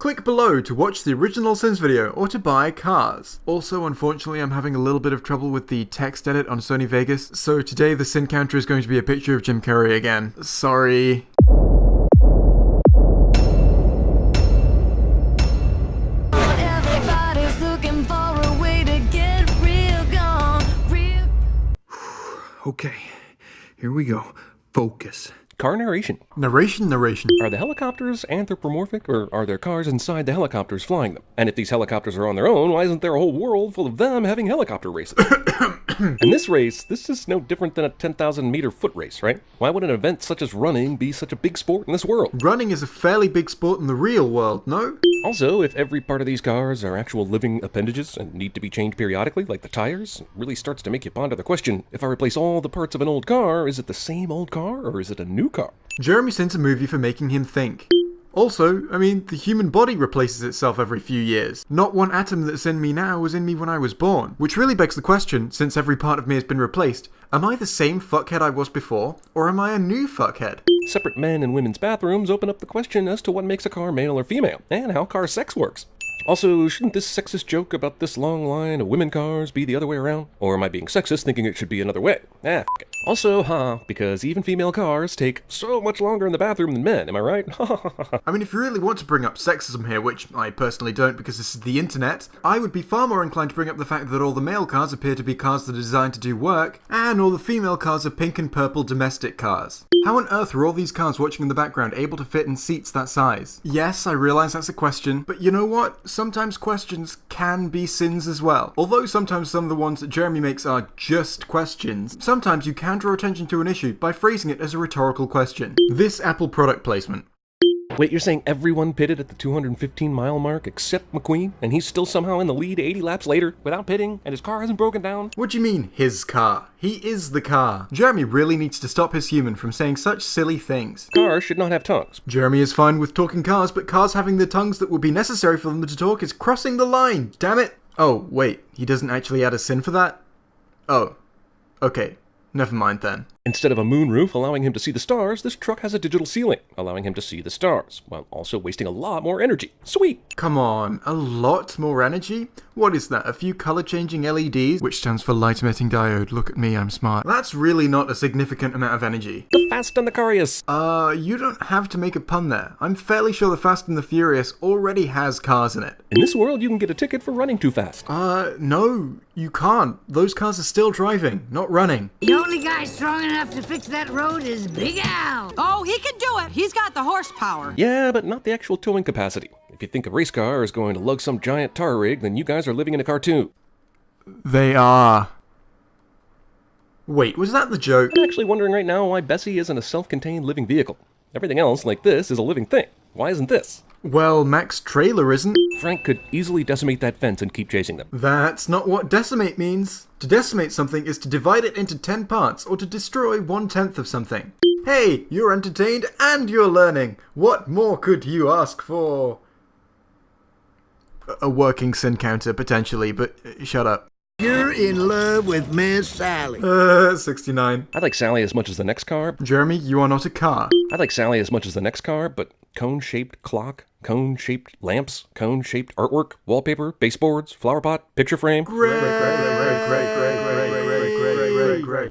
Click below to watch the original Sims video or to buy cars. Also, unfortunately, I'm having a little bit of trouble with the text edit on Sony Vegas, so today the Sin counter is going to be a picture of Jim Carrey again. Sorry. Okay, here we go. Focus. Car narration. Narration. Are the helicopters anthropomorphic, or are there cars inside the helicopters flying them? And if these helicopters are on their own, why isn't there a whole world full of them having helicopter races? And this is no different than a 10,000 meter foot race, right? Why would an event such as running be such a big sport in this world? Running is a fairly big sport in the real world, no? Also, if every part of these cars are actual living appendages and need to be changed periodically, like the tires, it really starts to make you ponder the question, if I replace all the parts of an old car, is it the same old car, or is it a new car? Jeremy Sin's a movie for making him think. Also, I mean, the human body replaces itself every few years. Not one atom that's in me now was in me when I was born. Which really begs the question, since every part of me has been replaced, am I the same fuckhead I was before, or am I a new fuckhead? Separate men and women's bathrooms open up the question as to what makes a car male or female, and how car sex works. Also, shouldn't this sexist joke about this long line of women cars be the other way around? Or am I being sexist thinking it should be another way? F it. Also, because even female cars take so much longer in the bathroom than men, am I right? I mean, if you really want to bring up sexism here, which I personally don't because this is the internet, I would be far more inclined to bring up the fact that all the male cars appear to be cars that are designed to do work, and all the female cars are pink and purple domestic cars. How on earth were all these cars watching in the background able to fit in seats that size? Yes, I realise that's a question, but you know what? Sometimes questions can be sins as well. Although sometimes some of the ones that Jeremy makes are just questions, sometimes you can draw attention to an issue by phrasing it as a rhetorical question. This Apple product placement. Wait, you're saying everyone pitted at the 215-mile mark except McQueen, and he's still somehow in the lead 80 laps later without pitting, and his car hasn't broken down? What do you mean, his car? He is the car. Jeremy really needs to stop his human from saying such silly things. Cars should not have tongues. Jeremy is fine with talking cars, but cars having the tongues that would be necessary for them to talk is crossing the line. Damn it. Oh, wait, he doesn't actually add a sin for that? Oh, okay. Never mind then. Instead of a moonroof allowing him to see the stars, this truck has a digital ceiling, allowing him to see the stars, while also wasting a lot more energy. Sweet! Come on, a lot more energy? What is that, a few color-changing LEDs? Which stands for light-emitting diode. Look at me, I'm smart. That's really not a significant amount of energy. The Fast and the Curious! You don't have to make a pun there. I'm fairly sure the Fast and the Furious already has cars in it. In this world, you can get a ticket for running too fast. No, you can't. Those cars are still driving, not running. The only guy strong enough to fix that road is Big Al. Oh, he can do it. He's got the horsepower. Yeah, but not the actual towing capacity. If you think a race car is going to lug some giant tar rig, then you guys are living in a cartoon. They are. Wait, was that the joke? I'm actually wondering right now why Bessie isn't a self-contained living vehicle. Everything else, like this, is a living thing. Why isn't this? Well, Mac's trailer isn't. Frank could easily decimate that fence and keep chasing them. That's not what decimate means. To decimate something is to divide it into 10 parts, or to destroy 1/10 of something. Hey, you're entertained and you're learning. What more could you ask for? A working sin counter, potentially, but shut up. You're in love with Miss Sally. 69. I like Sally as much as the next car. Jeremy, you are not a car. I like Sally as much as the next car, but cone-shaped clock, cone-shaped lamps, cone-shaped artwork, wallpaper, baseboards, flower pot, picture frame. Great.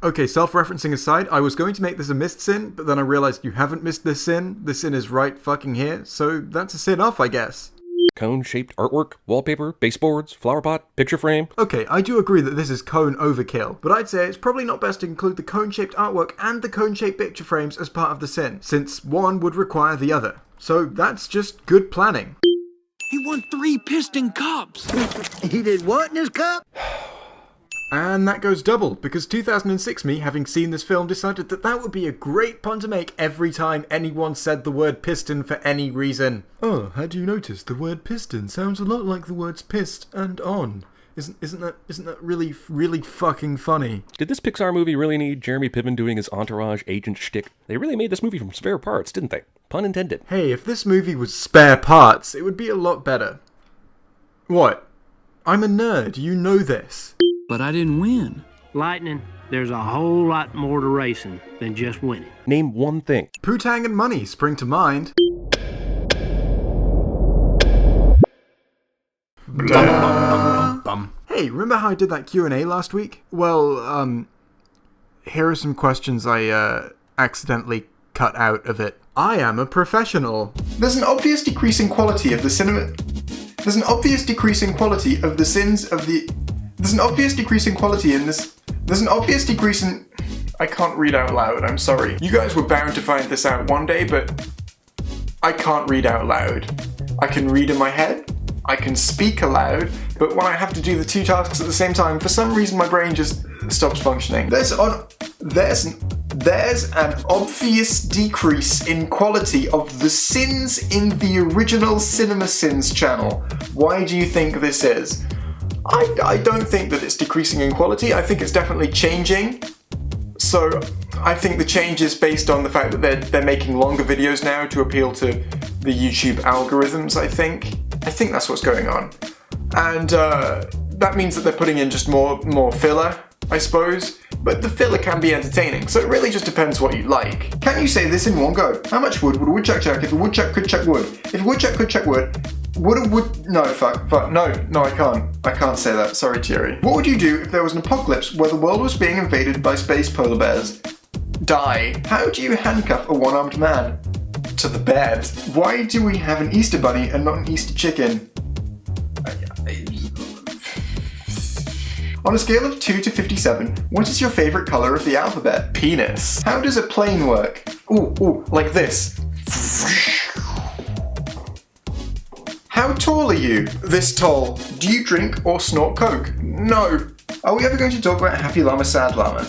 Okay, self-referencing aside, I was going to make this a missed sin, but then I realized you haven't missed this sin. The sin is right fucking here, so that's a sin off, I guess. Cone-shaped artwork, wallpaper, baseboards, flower pot, picture frame. Okay, I do agree that this is cone overkill, but I'd say it's probably not best to include the cone-shaped artwork and the cone-shaped picture frames as part of the sin, since one would require the other. So that's just good planning. He won 3 piston cups. He did what in his cup? And that goes double, because 2006 me, having seen this film, decided that that would be a great pun to make every time anyone said the word piston for any reason. Oh, had you noticed the word piston sounds a lot like the words pissed and on? Isn't that really fucking funny? Did this Pixar movie really need Jeremy Piven doing his entourage agent shtick? They really made this movie from spare parts, didn't they? Pun intended. Hey, if this movie was spare parts, it would be a lot better. What? I'm a nerd, you know this. But I didn't win. Lightning, there's a whole lot more to racing than just winning. Name one thing. Poontang and money spring to mind. Bum. Hey, remember how I did that Q&A last week? Well, here are some questions I accidentally cut out of it. I am a professional. There's an obvious decreasing quality of the cinema... There's an obvious decreasing quality of the sins of the... There's an obvious decreasing quality in this... There's an obvious decrease in... I can't read out loud, I'm sorry. You guys were bound to find this out one day, but I can't read out loud. I can read in my head, I can speak aloud, but when I have to do the two tasks at the same time, for some reason my brain just stops functioning. There's an obvious decrease in quality of the sins in the original CinemaSins channel. Why do you think this is? I don't think that it's decreasing in quality, I think it's definitely changing. So I think the change is based on the fact that they're making longer videos now to appeal to the YouTube algorithms, I think. I think that's what's going on. And that means that they're putting in just more filler, I suppose. But the filler can be entertaining, so it really just depends what you like. Can you say this in one go? How much wood would a woodchuck chuck if a woodchuck could chuck wood? If a woodchuck could chuck wood, no, I can't say that, sorry Thierry. What would you do if there was an apocalypse where the world was being invaded by space polar bears? Die. How do you handcuff a one-armed man? To the bed. Why do we have an Easter bunny and not an Easter chicken? On a scale of 2 to 57, what is your favourite colour of the alphabet? Penis. How does a plane work? Ooh, like this. How tall are you? This tall. Do you drink or snort coke? No. Are we ever going to talk about Happy Llama, Sad Llama?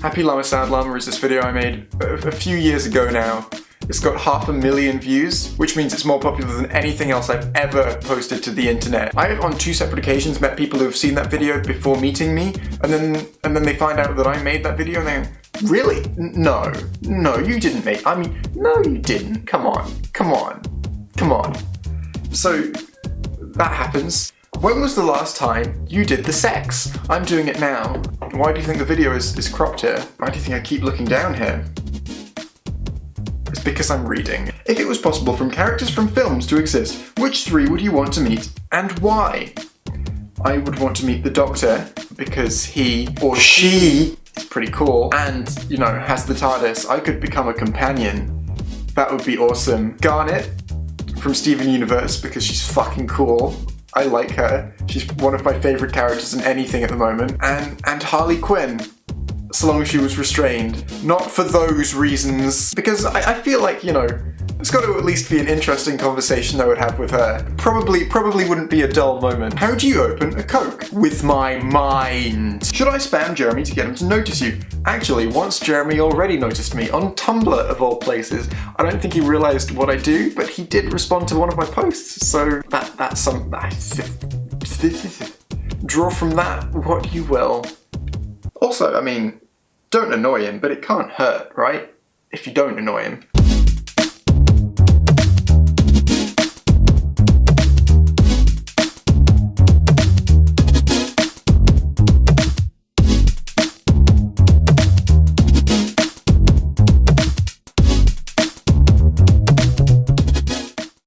Happy Llama, Sad Llama is this video I made a few years ago now. It's got 500,000 views, which means it's more popular than anything else I've ever posted to the internet. I have on 2 separate occasions met people who have seen that video before meeting me, and then they find out that I made that video and they go, really? No, you didn't make, no you didn't, come on. So, that happens. When was the last time you did the sex? I'm doing it now. Why do you think the video is cropped here? Why do you think I keep looking down here? It's because I'm reading. If it was possible from characters from films to exist, which 3 would you want to meet and why? I would want to meet the Doctor because he or she is pretty cool and, you know, has the TARDIS. I could become a companion. That would be awesome. Garnet from Steven Universe because she's fucking cool. I like her. She's one of my favourite characters in anything at the moment. And Harley Quinn. So long as she was restrained. Not for those reasons, because I feel like, you know, there's got to at least be an interesting conversation I would have with her. Probably wouldn't be a dull moment. How do you open a Coke? With my mind. Should I spam Jeremy to get him to notice you? Actually, once Jeremy already noticed me, on Tumblr of all places. I don't think he realised what I do, but he did respond to one of my posts, so that's some... Draw from that what you will. Also, I mean, don't annoy him, but it can't hurt, right? If you don't annoy him.